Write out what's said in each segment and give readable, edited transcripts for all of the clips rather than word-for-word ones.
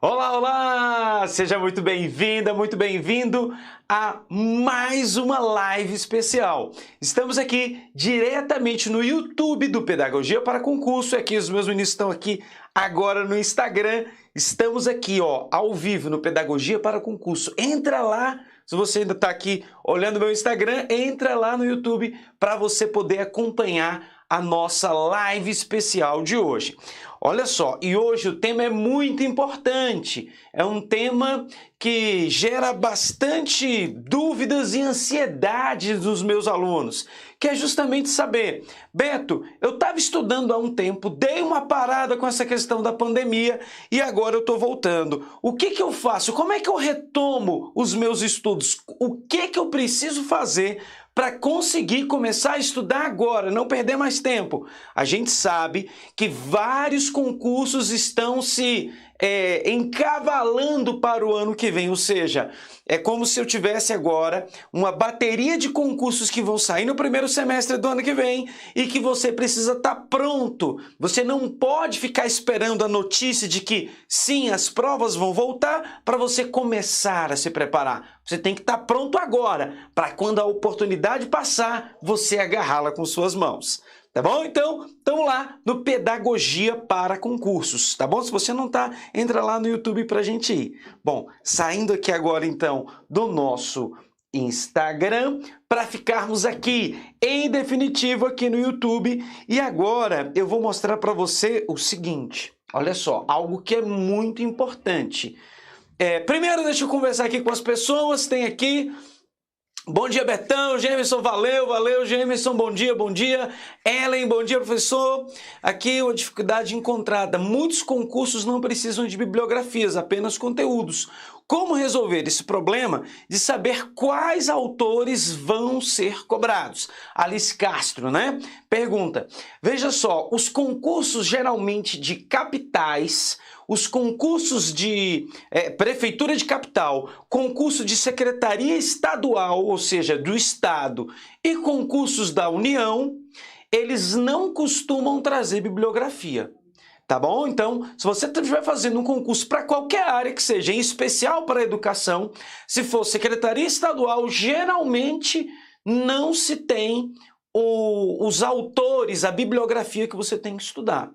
Olá, olá! Seja muito bem-vinda, muito bem-vindo a mais uma live especial. Estamos aqui diretamente no YouTube do Pedagogia para Concurso. Aqui os meus meninos estão aqui agora no Instagram. Estamos aqui, ó, ao vivo no Pedagogia para Concurso. Entra lá, se você ainda está aqui olhando meu Instagram, entra lá no YouTube para você poder acompanhar a nossa live especial de hoje. Olha só, e hoje o tema é muito importante, é um tema que gera bastante dúvidas e ansiedade dos meus alunos, que é justamente saber, Beto, eu estava estudando há um tempo, dei uma parada com essa questão da pandemia e agora eu estou voltando. O que eu faço? Como é que eu retomo os meus estudos? O que eu preciso fazer para conseguir começar a estudar agora, não perder mais tempo? A gente sabe que vários concursos estão se encavalando para o ano que vem, ou seja, é como se eu tivesse agora uma bateria de concursos que vão sair no primeiro semestre do ano que vem e que você precisa estar pronto. Você não pode ficar esperando a notícia de que sim, as provas vão voltar para você começar a se preparar. Você tem que estar pronto agora, para quando a oportunidade passar, você agarrá-la com suas mãos. Tá bom? Então, estamos lá no Pedagogia para Concursos, tá bom? Se você não tá, entra lá no YouTube pra gente ir. Bom, saindo aqui agora então do nosso Instagram para ficarmos aqui em definitivo aqui no YouTube. E agora eu vou mostrar para você o seguinte, olha só, algo que é muito importante. Primeiro deixa eu conversar aqui com as pessoas, tem aqui... Bom dia, Betão, Gemerson, valeu, Gemerson, bom dia. Ellen, bom dia, professor. Aqui uma dificuldade encontrada. Muitos concursos não precisam de bibliografias, apenas conteúdos. Como resolver esse problema de saber quais autores vão ser cobrados? Alice Castro, né? Pergunta, veja só, os concursos geralmente de capitais, os concursos de prefeitura de capital, concurso de secretaria estadual, ou seja, do estado, e concursos da União, eles não costumam trazer bibliografia. Tá bom? Então, se você estiver fazendo um concurso para qualquer área que seja, em especial para a educação, se for secretaria estadual, geralmente não se tem os autores, a bibliografia que você tem que estudar.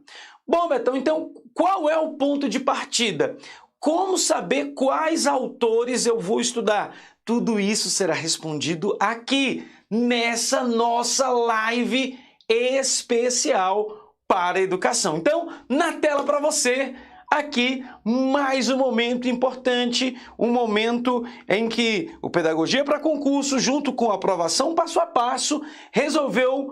Bom, Betão, então qual é o ponto de partida? Como saber quais autores eu vou estudar? Tudo isso será respondido aqui, nessa nossa live especial para a educação. Então, na tela para você, aqui mais um momento importante, um momento em que o Pedagogia para Concurso, junto com a aprovação passo a passo, resolveu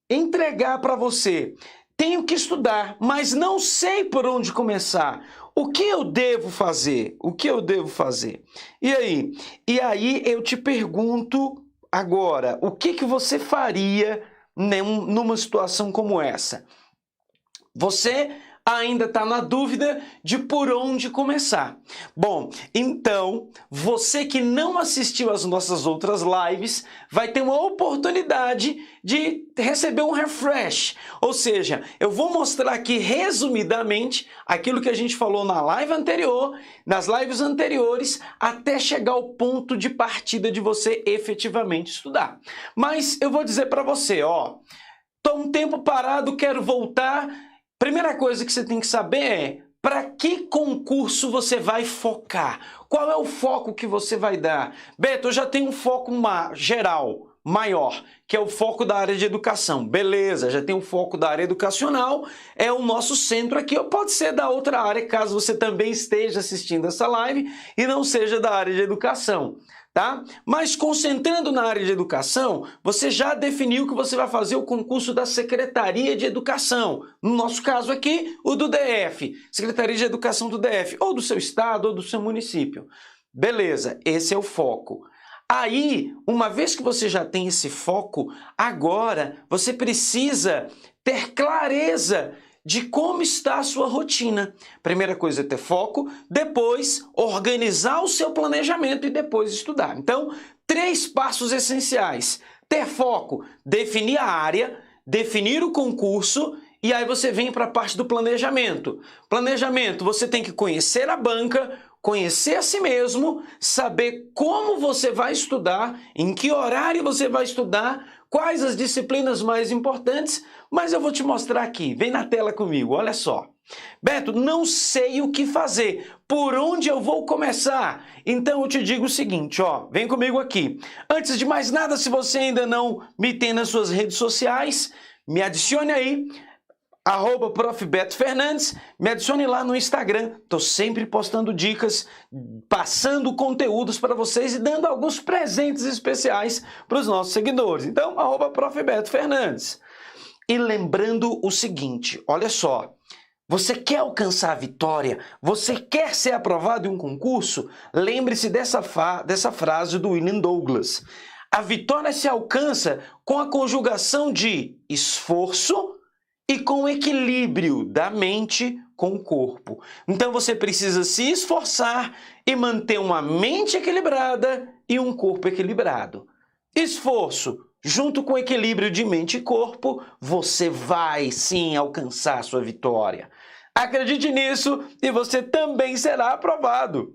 entregar para você. Tenho que estudar, mas não sei por onde começar. O que eu devo fazer? O que eu devo fazer? E aí eu te pergunto agora, o que você faria numa situação como essa? Você ainda está na dúvida de por onde começar. Bom, então, você que não assistiu às nossas outras lives, vai ter uma oportunidade de receber um refresh. Ou seja, eu vou mostrar aqui resumidamente aquilo que a gente falou na live anterior, nas lives anteriores, até chegar ao ponto de partida de você efetivamente estudar. Mas eu vou dizer para você, ó, estou um tempo parado, quero voltar. Primeira coisa que você tem que saber é para que concurso você vai focar. Qual é o foco que você vai dar? Beto, eu já tenho um foco geral, maior, que é o foco da área de educação. Beleza, já tem um foco da área educacional, é o nosso centro aqui, ou pode ser da outra área, caso você também esteja assistindo essa live e não seja da área de educação. Tá? Mas concentrando na área de educação, você já definiu que você vai fazer o concurso da Secretaria de Educação. No nosso caso aqui, o do DF, Secretaria de Educação do DF, ou do seu estado, ou do seu município. Beleza, esse é o foco. Aí, uma vez que você já tem esse foco, agora você precisa ter clareza de como está a sua rotina. Primeira coisa é ter foco, depois organizar o seu planejamento e depois estudar. Então, 3 passos essenciais. Ter foco, definir a área, definir o concurso E aí você vem para a parte do planejamento. Planejamento, você tem que conhecer a banca, conhecer a si mesmo, saber como você vai estudar, em que horário você vai estudar, quais as disciplinas mais importantes, mas eu vou te mostrar aqui. Vem na tela comigo, olha só. Beto, não sei o que fazer. Por onde eu vou começar? Então eu te digo o seguinte, ó, vem comigo aqui. Antes de mais nada, se você ainda não me tem nas suas redes sociais, me adicione aí, @Prof. Beto Fernandes, me adicione lá no Instagram. Estou sempre postando dicas, passando conteúdos para vocês e dando alguns presentes especiais para os nossos seguidores. Então, @Prof. Beto Fernandes. E lembrando o seguinte, olha só. Você quer alcançar a vitória? Você quer ser aprovado em um concurso? Lembre-se dessa frase do William Douglas. A vitória se alcança com a conjugação de esforço e com equilíbrio da mente com o corpo. Então você precisa se esforçar e manter uma mente equilibrada e um corpo equilibrado. Esforço junto com equilíbrio de mente e corpo, você vai sim alcançar sua vitória. Acredite nisso e você também será aprovado.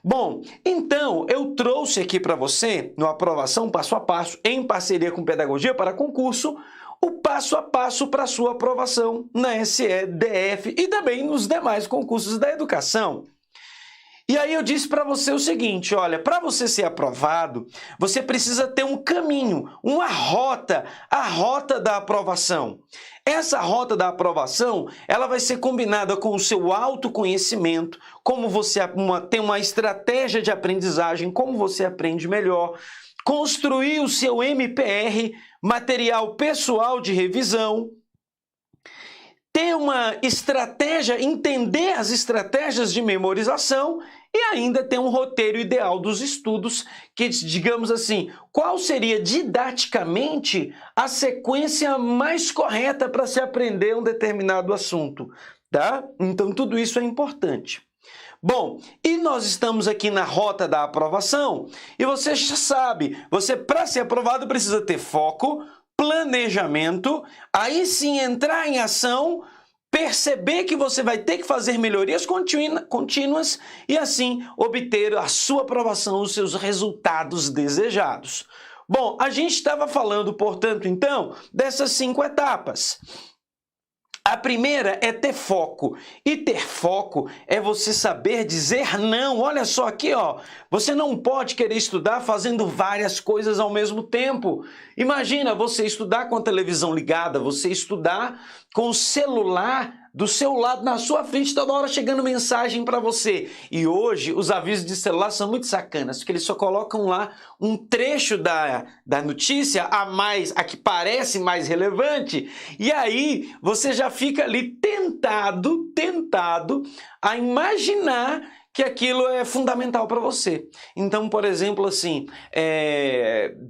Bom, então eu trouxe aqui para você, no Aprovação Passo a Passo, em parceria com Pedagogia para Concurso, o passo a passo para sua aprovação na SE, DF e também nos demais concursos da educação. E aí eu disse para você o seguinte, olha, para você ser aprovado, você precisa ter um caminho, uma rota, a rota da aprovação. Essa rota da aprovação, ela vai ser combinada com o seu autoconhecimento, como você tem uma estratégia de aprendizagem, como você aprende melhor, construir o seu MPR, material pessoal de revisão, ter uma estratégia, entender as estratégias de memorização e ainda ter um roteiro ideal dos estudos que, digamos assim, qual seria didaticamente a sequência mais correta para se aprender um determinado assunto, tá? Então tudo isso é importante. Bom, e nós estamos aqui na rota da aprovação e você já sabe, você para ser aprovado precisa ter foco, planejamento, aí sim entrar em ação, perceber que você vai ter que fazer melhorias contínuas e assim obter a sua aprovação, os seus resultados desejados. Bom, a gente estava falando, portanto, então, dessas 5 etapas. A primeira é ter foco. E ter foco é você saber dizer não. Olha só aqui, ó. Você não pode querer estudar fazendo várias coisas ao mesmo tempo. Imagina você estudar com a televisão ligada, você estudar com o celular do seu lado, na sua frente, toda hora chegando mensagem para você. E hoje os avisos de celular são muito sacanas, porque eles só colocam lá um trecho da notícia a que parece mais relevante, e aí você já fica ali tentado a imaginar que aquilo é fundamental para você. Então, por exemplo, assim,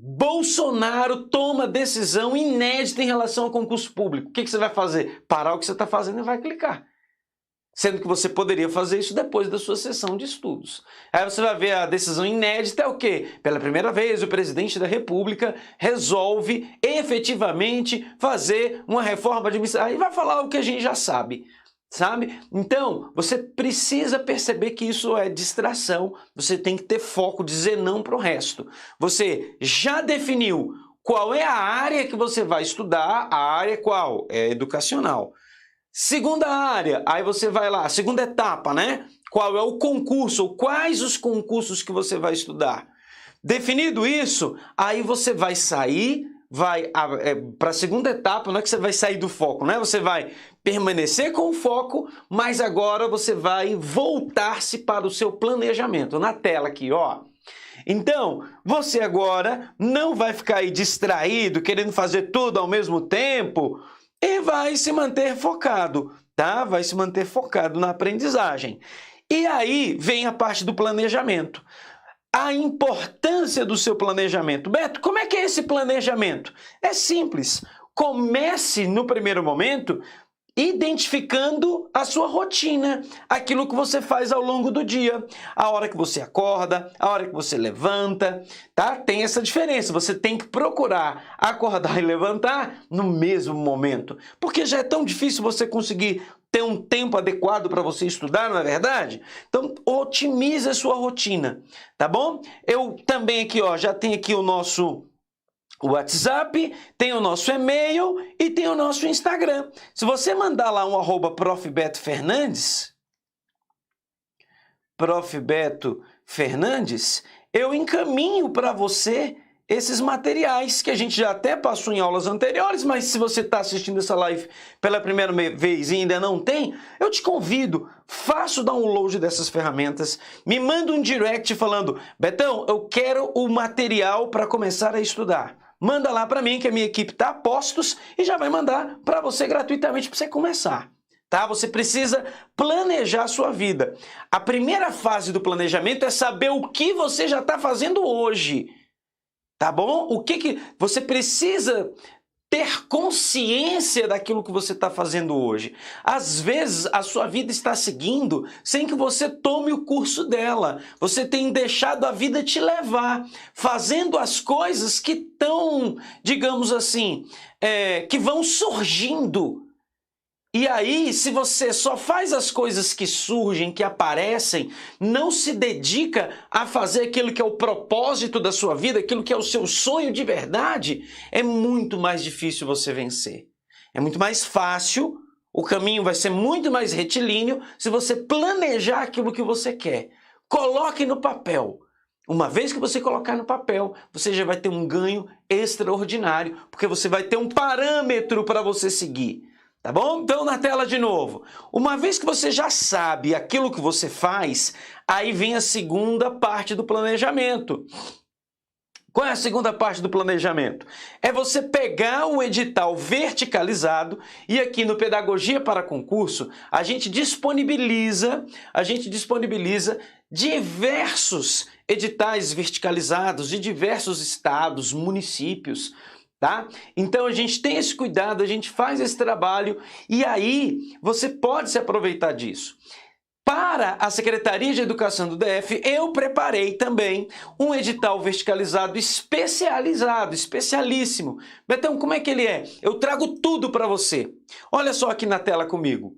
Bolsonaro toma decisão inédita em relação ao concurso público. O que você vai fazer? Parar o que você está fazendo e vai clicar. Sendo que você poderia fazer isso depois da sua sessão de estudos. Aí você vai ver a decisão inédita é o quê? Pela primeira vez, o presidente da República resolve efetivamente fazer uma reforma administrativa. Aí vai falar o que a gente já sabe. Sabe? Então, você precisa perceber que isso é distração, você tem que ter foco, dizer não para o resto. Você já definiu qual é a área que você vai estudar, a área qual? É educacional. Segunda área, aí você vai lá, segunda etapa, né? Qual é o concurso, ou quais os concursos que você vai estudar. Definido isso, aí você vai sair, para a segunda etapa, não é que você vai sair do foco, né? Você vai permanecer com o foco, mas agora você vai voltar-se para o seu planejamento. Na tela aqui, ó. Então, você agora não vai ficar aí distraído, querendo fazer tudo ao mesmo tempo, e vai se manter focado, tá? Vai se manter focado na aprendizagem. E aí vem a parte do planejamento. A importância do seu planejamento. Beto, como é que é esse planejamento? É simples. Comece no primeiro momento identificando a sua rotina, aquilo que você faz ao longo do dia, a hora que você acorda, a hora que você levanta, tá? Tem essa diferença, você tem que procurar acordar e levantar no mesmo momento, porque já é tão difícil você conseguir ter um tempo adequado para você estudar, não é verdade? Então, otimize a sua rotina, tá bom? Eu também aqui, ó, já tenho aqui o nosso WhatsApp, tem o nosso e-mail e tem o nosso Instagram. Se você mandar lá um @profbetofernandes, eu encaminho para você esses materiais que a gente já até passou em aulas anteriores, mas se você está assistindo essa live pela primeira vez e ainda não tem, eu te convido, faça o download dessas ferramentas, me manda um direct falando, Betão, eu quero o material para começar a estudar. Manda lá para mim que a minha equipe está a postos e já vai mandar para você gratuitamente para você começar. Tá? Você precisa planejar a sua vida. A primeira fase do planejamento é saber o que você já está fazendo hoje. Tá bom? O que você precisa ter consciência daquilo que você está fazendo hoje. Às vezes a sua vida está seguindo sem que você tome o curso dela. Você tem deixado a vida te levar, fazendo as coisas que estão, digamos assim, que vão surgindo. E aí, se você só faz as coisas que surgem, que aparecem, não se dedica a fazer aquilo que é o propósito da sua vida, aquilo que é o seu sonho de verdade, é muito mais difícil você vencer. É muito mais fácil, o caminho vai ser muito mais retilíneo se você planejar aquilo que você quer. Coloque no papel. Uma vez que você colocar no papel, você já vai ter um ganho extraordinário, porque você vai ter um parâmetro para você seguir. Tá bom? Então, na tela de novo. Uma vez que você já sabe aquilo que você faz, aí vem a segunda parte do planejamento. Qual é a segunda parte do planejamento? É você pegar o edital verticalizado e aqui no Pedagogia para Concurso, a gente disponibiliza diversos editais verticalizados de diversos estados, municípios. Tá? Então a gente tem esse cuidado, a gente faz esse trabalho e aí você pode se aproveitar disso. Para a Secretaria de Educação do DF, eu preparei também um edital verticalizado especialíssimo. Betão, como é que ele é? Eu trago tudo para você. Olha só aqui na tela comigo.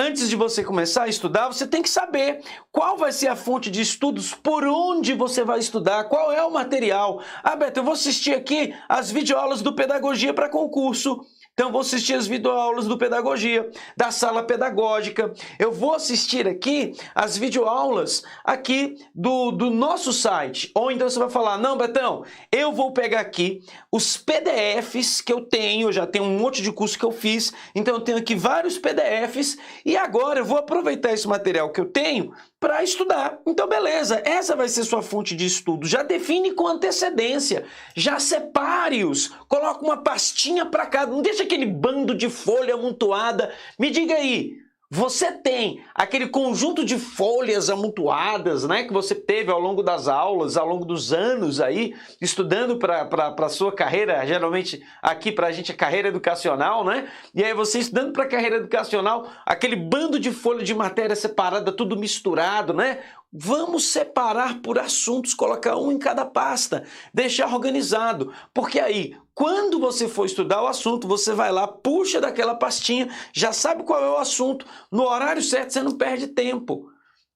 Antes de você começar a estudar, você tem que saber qual vai ser a fonte de estudos, por onde você vai estudar, qual é o material. Ah, Beto, eu vou assistir aqui as videoaulas do Pedagogia para Concurso. Então, eu vou assistir as videoaulas do Pedagogia, da sala pedagógica. Eu vou assistir aqui as videoaulas aqui do nosso site. Ou então você vai falar, não, Betão, eu vou pegar aqui os PDFs que eu tenho, eu já tenho um monte de curso que eu fiz, então eu tenho aqui vários PDFs e agora eu vou aproveitar esse material que eu tenho para estudar. Então, beleza, essa vai ser sua fonte de estudo. Já define com antecedência, já separe-os, coloca uma pastinha para cada, não deixa aquele bando de folha amontoada. Me diga aí, você tem aquele conjunto de folhas amontoadas, né, que você teve ao longo das aulas, ao longo dos anos aí, estudando para a sua carreira, geralmente aqui para a gente é carreira educacional, né? E aí você estudando para a carreira educacional, aquele bando de folha de matéria separada, tudo misturado, né? Vamos separar por assuntos, colocar um em cada pasta, deixar organizado, porque aí, quando você for estudar o assunto, você vai lá, puxa daquela pastinha, já sabe qual é o assunto, no horário certo você não perde tempo,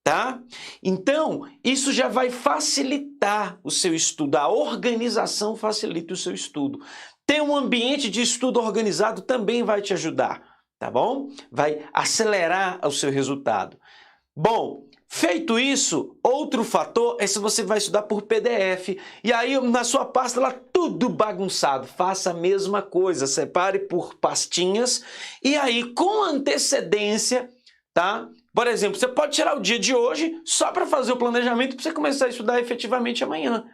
tá? Então, isso já vai facilitar o seu estudo, a organização facilita o seu estudo. Ter um ambiente de estudo organizado também vai te ajudar, tá bom? Vai acelerar o seu resultado. Bom, feito isso, outro fator é se você vai estudar por PDF. E aí na sua pasta lá tudo bagunçado. Faça a mesma coisa, separe por pastinhas e aí com antecedência, tá? Por exemplo, você pode tirar o dia de hoje só para fazer o planejamento para você começar a estudar efetivamente amanhã.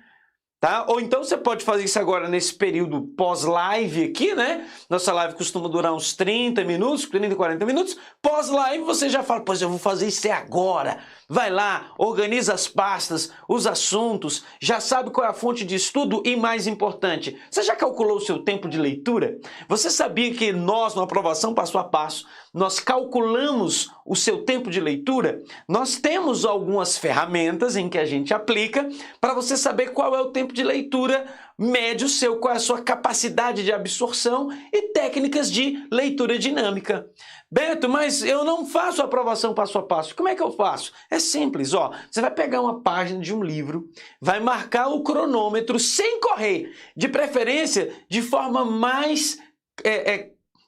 Tá? Ou então você pode fazer isso agora nesse período pós-live aqui, né? Nossa live costuma durar uns 30 minutos, 30, 40 minutos. Pós-live você já fala, pois eu vou fazer isso agora. Vai lá, organiza as pastas, os assuntos, já sabe qual é a fonte de estudo e mais importante, você já calculou o seu tempo de leitura? Você sabia que nós, no Aprovação Passo a Passo, nós calculamos o seu tempo de leitura, nós temos algumas ferramentas em que a gente aplica para você saber qual é o tempo de leitura médio seu, qual é a sua capacidade de absorção e técnicas de leitura dinâmica. Beto, mas eu não faço a aprovação passo a passo. Como é que eu faço? É simples, ó. Você vai pegar uma página de um livro, vai marcar o cronômetro sem correr, de preferência de forma mais,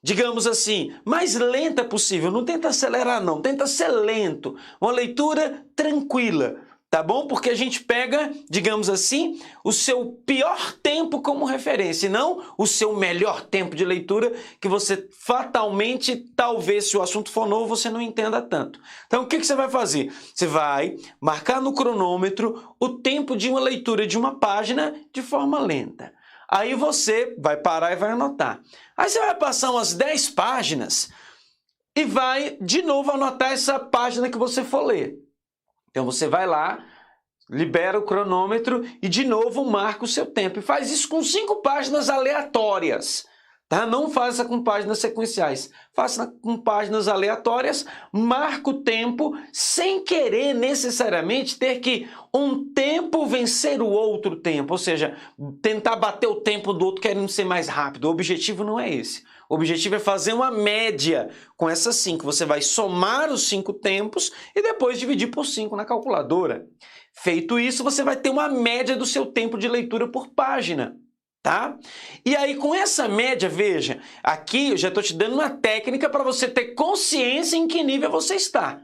digamos assim, mais lenta possível. Não tenta acelerar não, tenta ser lento. Uma leitura tranquila. Tá bom? Porque a gente pega, digamos assim, o seu pior tempo como referência, e não o seu melhor tempo de leitura, que você fatalmente, talvez, se o assunto for novo, você não entenda tanto. Então, o que você vai fazer? Você vai marcar no cronômetro o tempo de uma leitura de uma página de forma lenta. Aí você vai parar e vai anotar. Aí você vai passar umas 10 páginas e vai, de novo, anotar essa página que você for ler. Então você vai lá, libera o cronômetro e de novo marca o seu tempo. E faz isso com 5 páginas aleatórias, tá? Não faça com páginas sequenciais. Faça com páginas aleatórias, marca o tempo sem querer necessariamente ter que um tempo vencer o outro tempo. Ou seja, tentar bater o tempo do outro querendo ser mais rápido. O objetivo não é esse. O objetivo é fazer uma média com essas 5. Você vai somar os 5 tempos e depois dividir por 5 na calculadora. Feito isso, você vai ter uma média do seu tempo de leitura por página, tá? E aí, com essa média, veja, aqui eu já estou te dando uma técnica para você ter consciência em que nível você está.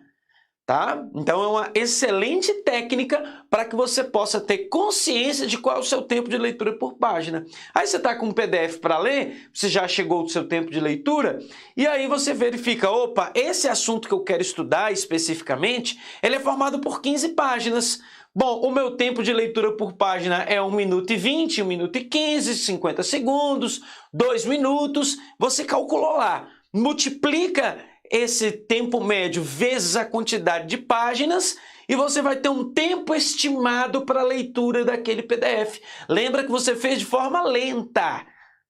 Tá? Então é uma excelente técnica para que você possa ter consciência de qual é o seu tempo de leitura por página. Aí você está com um PDF para ler, você já chegou do seu tempo de leitura, e aí você verifica, opa, esse assunto que eu quero estudar especificamente, ele é formado por 15 páginas. Bom, o meu tempo de leitura por página é 1 minuto e 20, 1 minuto e 15, 50 segundos, 2 minutos, você calculou lá, multiplica esse tempo médio vezes a quantidade de páginas e você vai ter um tempo estimado para a leitura daquele PDF. Lembra que você fez de forma lenta,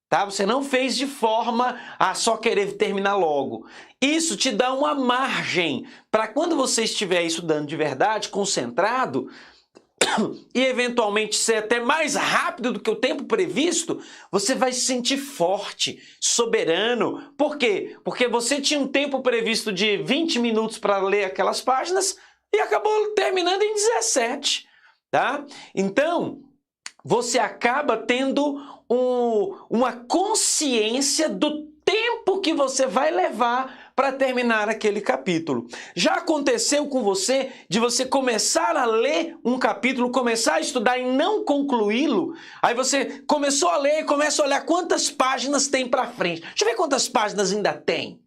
tá? Você não fez de forma a só querer terminar logo. Isso te dá uma margem para quando você estiver estudando de verdade, concentrado, e eventualmente ser até mais rápido do que o tempo previsto, você vai se sentir forte, soberano. Por quê? Porque você tinha um tempo previsto de 20 minutos para ler aquelas páginas e acabou terminando em 17, tá? Então, você acaba tendo uma consciência do tempo que você vai levar para terminar aquele capítulo. Já aconteceu com você de você começar a ler um capítulo, começar a estudar e não concluí-lo? Aí você começou a ler e começa a olhar quantas páginas tem para frente. Deixa eu ver quantas páginas ainda tem.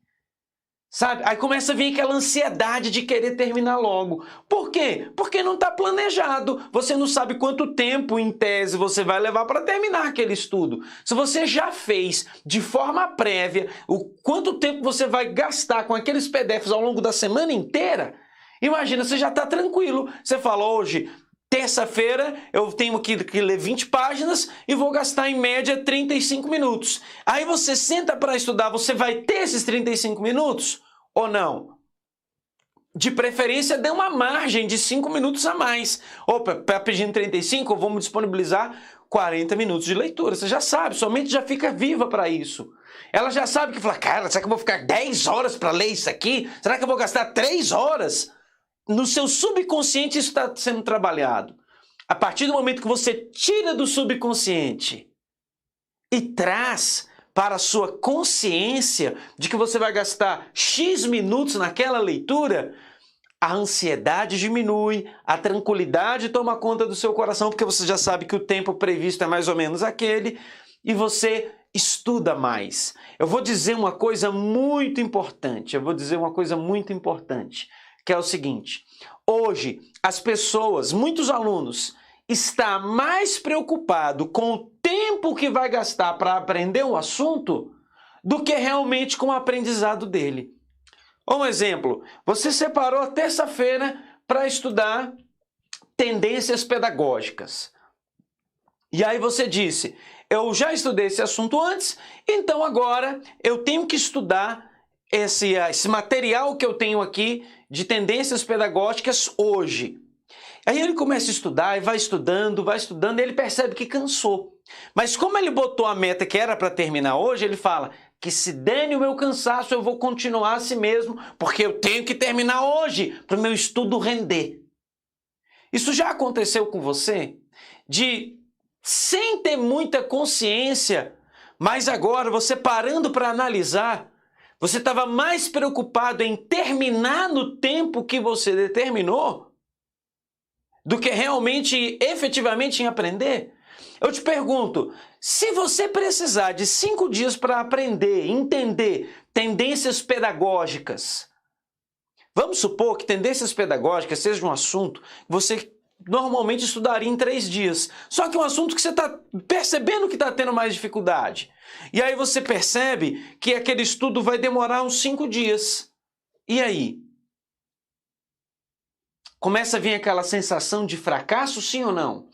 Sabe? Aí começa a vir aquela ansiedade de querer terminar logo. Por quê? Porque não está planejado. Você não sabe quanto tempo, em tese, você vai levar para terminar aquele estudo. Se você já fez de forma prévia o quanto tempo você vai gastar com aqueles PDFs ao longo da semana inteira, imagina, você já está tranquilo. Você fala, hoje, terça-feira, eu tenho que ler 20 páginas e vou gastar em média 35 minutos. Aí você senta para estudar, você vai ter esses 35 minutos ou não? De preferência, dê uma margem de 5 minutos a mais. Opa, para pedindo 35, vamos disponibilizar 40 minutos de leitura. Você já sabe, sua mente já fica viva para isso. Ela já sabe que fala, cara, será que eu vou ficar 10 horas para ler isso aqui? Será que eu vou gastar 3 horas? No seu subconsciente isso está sendo trabalhado. A partir do momento que você tira do subconsciente e traz para a sua consciência de que você vai gastar X minutos naquela leitura, a ansiedade diminui, a tranquilidade toma conta do seu coração, porque você já sabe que o tempo previsto é mais ou menos aquele, e você estuda mais. Eu vou dizer uma coisa muito importante, que é o seguinte: hoje as pessoas, muitos alunos, estão mais preocupados com o tempo que vai gastar para aprender um assunto do que realmente com o aprendizado dele. Um exemplo, você separou a terça-feira para estudar tendências pedagógicas. E aí você disse, eu já estudei esse assunto antes, então agora eu tenho que estudar esse material que eu tenho aqui de tendências pedagógicas hoje. Aí ele começa a estudar e vai estudando, e ele percebe que cansou. Mas como ele botou a meta que era para terminar hoje, ele fala que se dane o meu cansaço, eu vou continuar assim mesmo, porque eu tenho que terminar hoje para o meu estudo render. Isso já aconteceu com você? De, sem ter muita consciência, mas agora você parando para analisar, você estava mais preocupado em terminar no tempo que você determinou do que realmente, efetivamente em aprender? Eu te pergunto, se você precisar de 5 dias para aprender, entender tendências pedagógicas, vamos supor que tendências pedagógicas seja um assunto que você normalmente estudaria em 3 dias. Só que é um assunto que você está percebendo que está tendo mais dificuldade. E aí você percebe que aquele estudo vai demorar uns 5 dias. E aí? Começa a vir aquela sensação de fracasso, sim ou não?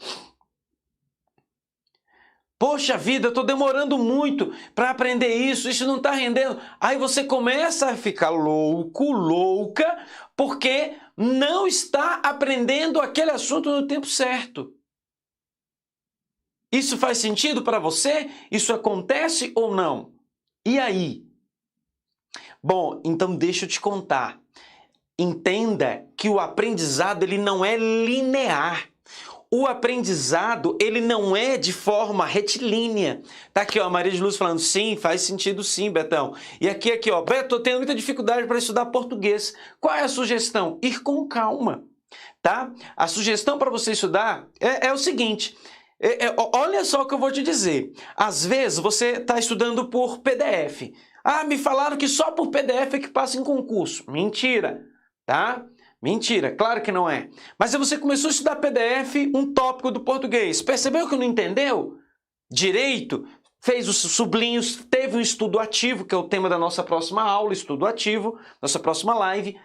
Poxa vida, eu estou demorando muito para aprender isso não está rendendo. Aí você começa a ficar louco, louca, porque não está aprendendo aquele assunto no tempo certo. Isso faz sentido para você? Isso acontece ou não? E aí? Bom, então deixa eu te contar. Entenda que o aprendizado ele não é linear. O aprendizado, ele não é de forma retilínea. Tá aqui, ó, a Maria de Luz falando, sim, faz sentido sim, Betão. E aqui, ó, Beto, tô tendo muita dificuldade para estudar português. Qual é a sugestão? Ir com calma, tá? A sugestão para você estudar é o seguinte, olha só o que eu vou te dizer. Às vezes, você está estudando por PDF. Ah, me falaram que só por PDF é que passa em concurso. Mentira, tá? Mentira, claro que não é. Mas se você começou a estudar PDF, um tópico do português, percebeu que não entendeu direito? Fez os sublinhos, teve um estudo ativo, que é o tema da nossa próxima aula, estudo ativo, nossa próxima live.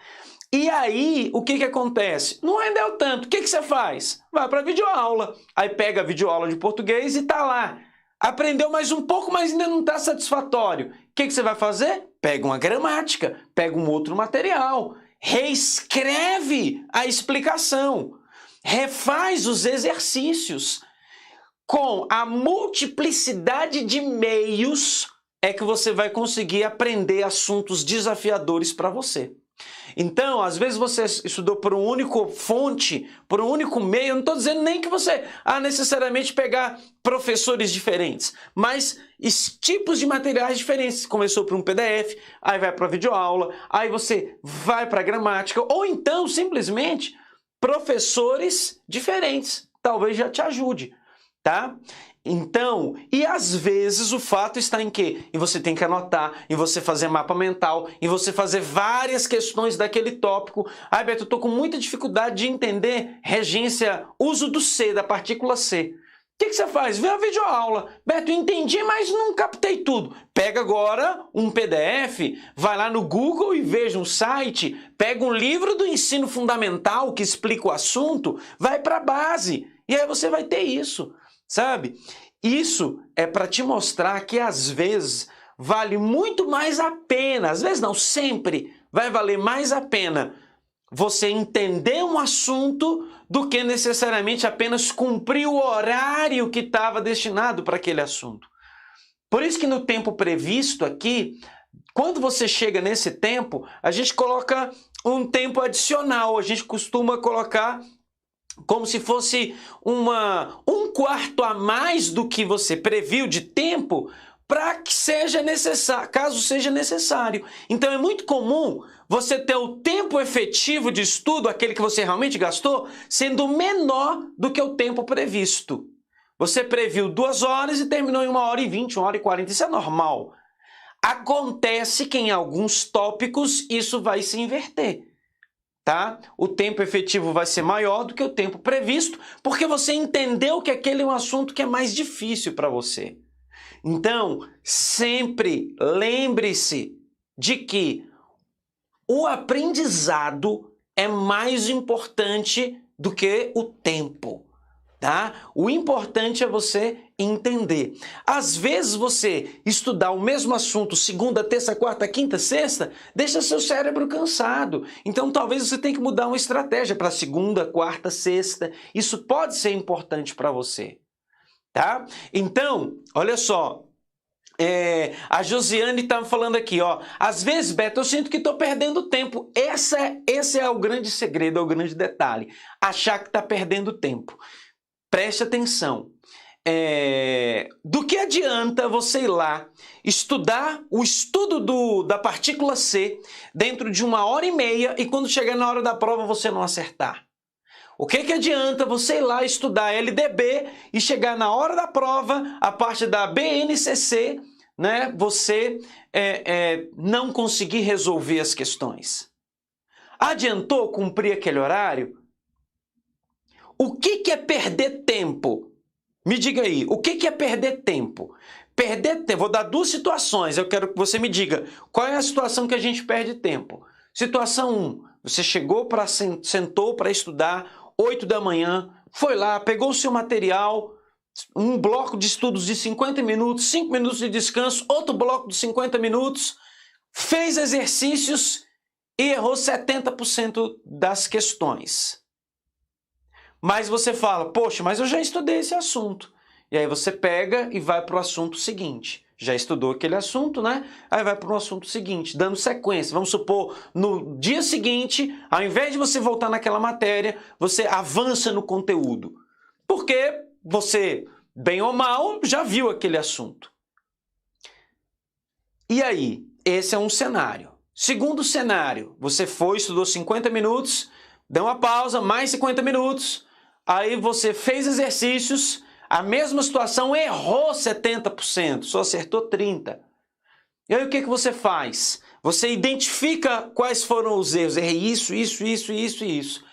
E aí, o que acontece? Não rendeu tanto, o que você faz? Vai para a videoaula. Aí pega a videoaula de português e tá lá. Aprendeu mais um pouco, mas ainda não está satisfatório. O que você vai fazer? Pega uma gramática, pega um outro material, reescreve a explicação, refaz os exercícios. Com a multiplicidade de meios é que você vai conseguir aprender assuntos desafiadores para você. Então, às vezes você estudou por um único fonte, por um único meio, eu não estou dizendo nem que você necessariamente pegar professores diferentes, mas tipos de materiais diferentes. Começou por um PDF, aí vai para a videoaula, aí você vai para a gramática, ou então, simplesmente, professores diferentes. Talvez já te ajude, tá? Então, e às vezes o fato está em quê? Em você tem que anotar, em você fazer mapa mental, em você fazer várias questões daquele tópico. Ah, Beto, eu estou com muita dificuldade de entender regência, uso do C, da partícula C. O que você faz? Vê a videoaula. Beto, entendi, mas não captei tudo. Pega agora um PDF, vai lá no Google e veja um site, pega um livro do ensino fundamental que explica o assunto, vai para a base, e aí você vai ter isso. Sabe? Isso é para te mostrar que às vezes vale muito mais a pena, às vezes não, sempre vai valer mais a pena você entender um assunto do que necessariamente apenas cumprir o horário que estava destinado para aquele assunto. Por isso que no tempo previsto aqui, quando você chega nesse tempo, a gente coloca um tempo adicional, a gente costuma colocar como se fosse um quarto a mais do que você previu de tempo para que seja necessário, caso seja necessário. Então é muito comum você ter o tempo efetivo de estudo, aquele que você realmente gastou, sendo menor do que o tempo previsto. Você previu 2 horas e terminou em 1h20, 1h40, isso é normal. Acontece que em alguns tópicos isso vai se inverter. Tá? O tempo efetivo vai ser maior do que o tempo previsto, porque você entendeu que aquele é um assunto que é mais difícil para você. Então, sempre lembre-se de que o aprendizado é mais importante do que o tempo. tá? O importante é você entender. Às vezes você estudar o mesmo assunto segunda, terça, quarta, quinta, sexta, deixa seu cérebro cansado. Então talvez você tenha que mudar uma estratégia para segunda, quarta, sexta. Isso pode ser importante para você, tá? Então, olha só. A Josiane estava falando aqui, ó. Às vezes, Beto, eu sinto que estou perdendo tempo. Esse é o grande segredo, é o grande detalhe. Achar que está perdendo tempo. Preste atenção. Do que adianta você ir lá estudar o estudo da partícula C dentro de 1h30 e quando chegar na hora da prova você não acertar? O que adianta você ir lá estudar LDB e chegar na hora da prova, a parte da BNCC, né, você não conseguir resolver as questões? Adiantou cumprir aquele horário? O que é perder tempo? Me diga aí, o que é perder tempo? Perder tempo, vou dar duas situações, eu quero que você me diga qual é a situação que a gente perde tempo. Situação 1, você sentou para estudar, 8 da manhã, foi lá, pegou o seu material, um bloco de estudos de 50 minutos, 5 minutos de descanso, outro bloco de 50 minutos, fez exercícios e errou 70% das questões. Mas você fala, poxa, mas eu já estudei esse assunto. E aí você pega e vai para o assunto seguinte. Já estudou aquele assunto, né? Aí vai para o assunto seguinte, dando sequência. Vamos supor, no dia seguinte, ao invés de você voltar naquela matéria, você avança no conteúdo. Porque você, bem ou mal, já viu aquele assunto. E aí, esse é um cenário. Segundo cenário, você foi, estudou 50 minutos, deu uma pausa, mais 50 minutos, aí você fez exercícios, a mesma situação, errou 70%, só acertou 30%. E aí o que você faz? Você identifica quais foram os erros. Errei isso, isso, isso, isso e isso.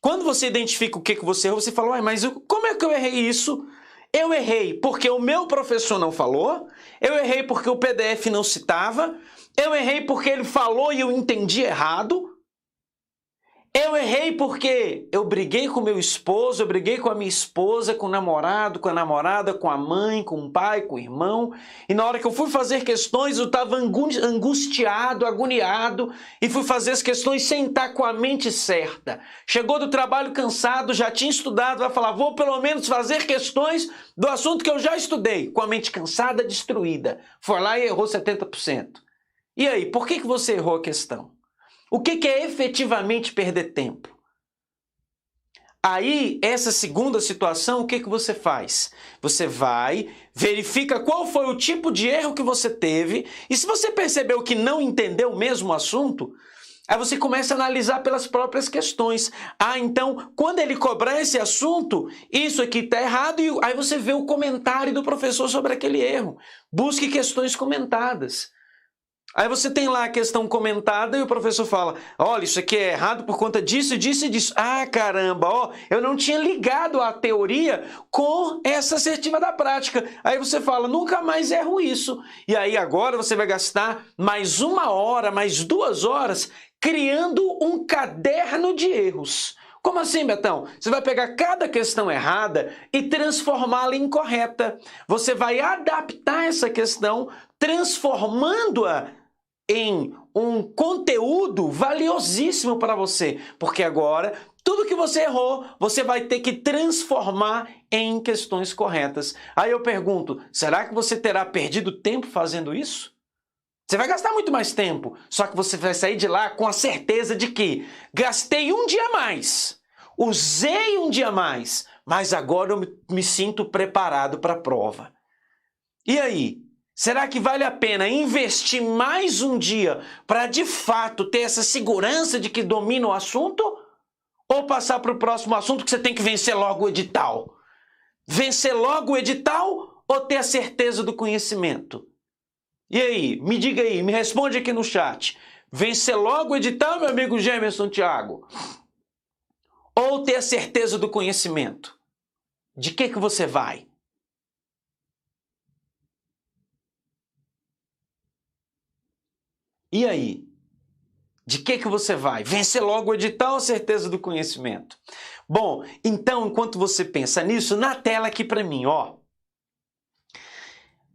Quando você identifica o que você errou, você fala, ué, mas como é que eu errei isso? Eu errei porque o meu professor não falou, eu errei porque o PDF não citava, eu errei porque ele falou e eu entendi errado, eu errei porque eu briguei com meu esposo, eu briguei com a minha esposa, com o namorado, com a namorada, com a mãe, com o pai, com o irmão. E na hora que eu fui fazer questões, eu estava angustiado, agoniado, e fui fazer as questões sem estar com a mente certa. Chegou do trabalho cansado, já tinha estudado, vai falar, vou pelo menos fazer questões do assunto que eu já estudei, com a mente cansada, destruída. Foi lá e errou 70%. E aí, por que você errou a questão? O que é efetivamente perder tempo? Aí, essa segunda situação, o que você faz? Você vai, verifica qual foi o tipo de erro que você teve, e se você percebeu que não entendeu o mesmo assunto, aí você começa a analisar pelas próprias questões. Então, quando ele cobrar esse assunto, isso aqui está errado, e aí você vê o comentário do professor sobre aquele erro. Busque questões comentadas. Aí você tem lá a questão comentada e o professor fala, olha, isso aqui é errado por conta disso, disso e disso. Ah, caramba, ó, eu não tinha ligado a teoria com essa assertiva da prática. Aí você fala, nunca mais erro isso. E aí agora você vai gastar mais 1 hora, mais 2 horas criando um caderno de erros. Como assim, Betão? Você vai pegar cada questão errada e transformá-la em correta. Você vai adaptar essa questão, transformando-a em um conteúdo valiosíssimo para você, porque agora tudo que você errou, você vai ter que transformar em questões corretas. Aí eu pergunto, será que você terá perdido tempo fazendo isso? Você vai gastar muito mais tempo, só que você vai sair de lá com a certeza de que gastei um dia a mais, usei um dia a mais, mas agora eu me sinto preparado para a prova. E aí? Será que vale a pena investir mais um dia para de fato ter essa segurança de que domina o assunto? Ou passar para o próximo assunto que você tem que vencer logo o edital? Vencer logo o edital ou ter a certeza do conhecimento? E aí, me diga aí, me responde aqui no chat. Vencer logo o edital, meu amigo Gemerson Thiago? Ou ter a certeza do conhecimento? De que você vai? E aí? De que você vai? Vencer logo o edital, a certeza do conhecimento. Bom, então, enquanto você pensa nisso, na tela aqui para mim, ó.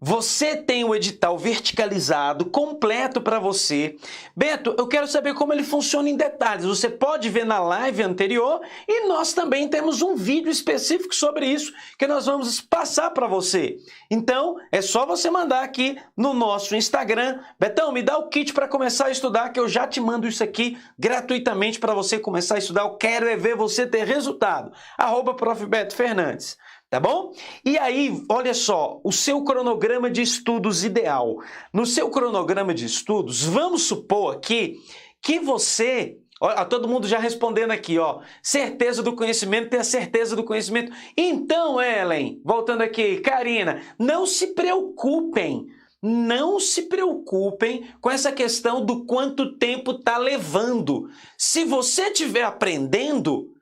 Você tem o edital verticalizado, completo para você. Beto, eu quero saber como ele funciona em detalhes. Você pode ver na live anterior e nós também temos um vídeo específico sobre isso que nós vamos passar para você. Então, é só você mandar aqui no nosso Instagram. Betão, me dá o kit para começar a estudar, que eu já te mando isso aqui gratuitamente para você começar a estudar. Eu quero é ver você ter resultado. @Prof. Beto Fernandes. Tá bom? E aí, olha só, o seu cronograma de estudos ideal. No seu cronograma de estudos, vamos supor aqui que você... Ó, todo mundo já respondendo aqui, ó. Certeza do conhecimento, ter a certeza do conhecimento. Então, Ellen, voltando aqui, Karina, não se preocupem. Não se preocupem com essa questão do quanto tempo tá levando. Se você estiver aprendendo,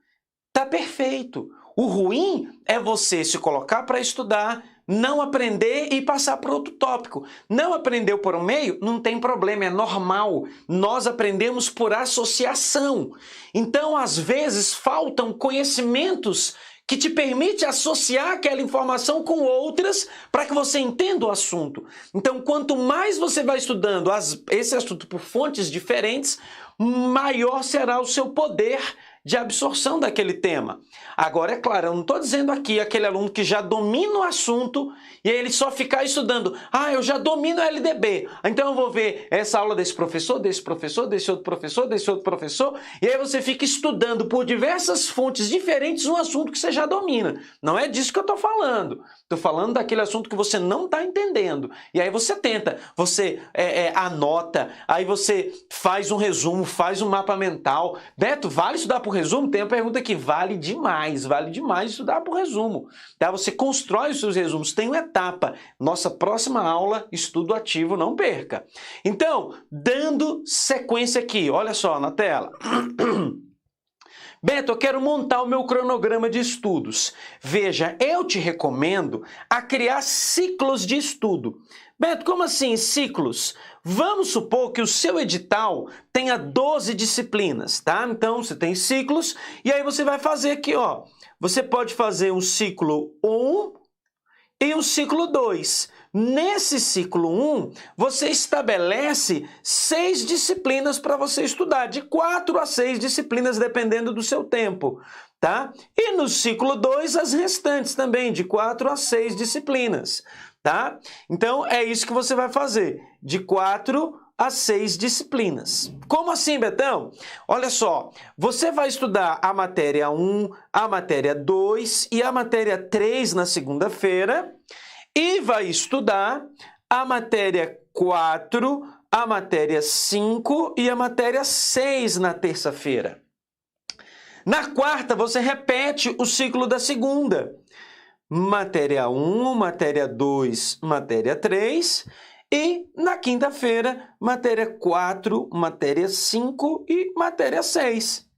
tá perfeito. O ruim é você se colocar para estudar, não aprender e passar para outro tópico. Não aprendeu por um meio? Não tem problema, é normal. Nós aprendemos por associação. Então, às vezes, faltam conhecimentos que te permite associar aquela informação com outras para que você entenda o assunto. Então, quanto mais você vai estudando esse assunto por fontes diferentes, maior será o seu poder de absorção daquele tema. Agora, é claro, eu não estou dizendo aqui aquele aluno que já domina o assunto e ele só ficar estudando. Ah, eu já domino o LDB, então eu vou ver essa aula desse professor, desse outro professor, desse outro professor, e aí você fica estudando por diversas fontes diferentes um assunto que você já domina. Não é disso que eu estou falando. Estou falando daquele assunto que você não está entendendo. E aí você tenta, você anota, aí você faz um resumo, faz um mapa mental. Beto, vale estudar por resumo? Tem uma pergunta aqui, vale demais estudar por resumo. Tá? Você constrói os seus resumos, tem uma etapa. Nossa próxima aula, estudo ativo, não perca. Então, dando sequência aqui, olha só na tela. Beto, eu quero montar o meu cronograma de estudos. Veja, eu te recomendo a criar ciclos de estudo. Beto, como assim ciclos? Vamos supor que o seu edital tenha 12 disciplinas, tá? Então, você tem ciclos e aí você vai fazer aqui, ó. Você pode fazer um ciclo 1 e um ciclo 2. Nesse ciclo 1, você estabelece 6 disciplinas para você estudar, de 4 a 6 disciplinas, dependendo do seu tempo, tá? E no ciclo 2, as restantes também, de 4 a 6 disciplinas, tá? Então, é isso que você vai fazer, de 4 a 6 disciplinas. Como assim, Betão? Olha só, você vai estudar a matéria 1, a matéria 2 e a matéria 3 na segunda-feira, e vai estudar a matéria 4, a matéria 5 e a matéria 6 na terça-feira. Na quarta, você repete o ciclo da segunda. Matéria 1, matéria 2, matéria 3. E na quinta-feira, matéria 4, matéria 5 e matéria 6.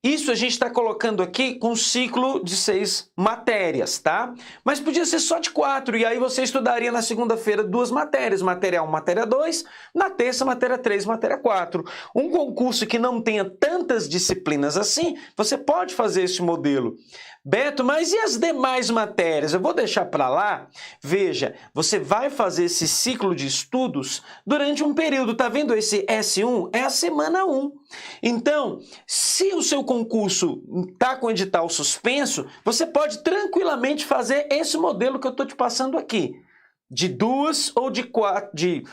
Isso a gente está colocando aqui com um ciclo de 6 matérias, tá? Mas podia ser só de 4, e aí você estudaria na segunda-feira 2 matérias, matéria 1, matéria 2, na terça, matéria 3, matéria 4. Um concurso que não tenha tantas disciplinas assim, você pode fazer esse modelo. Beto, mas e as demais matérias? Eu vou deixar para lá. Veja, você vai fazer esse ciclo de estudos durante um período. Tá vendo esse S1? É a semana 1. Então, se o seu concurso está com edital suspenso, você pode tranquilamente fazer esse modelo que eu estou te passando aqui. De 2 ou de 4... de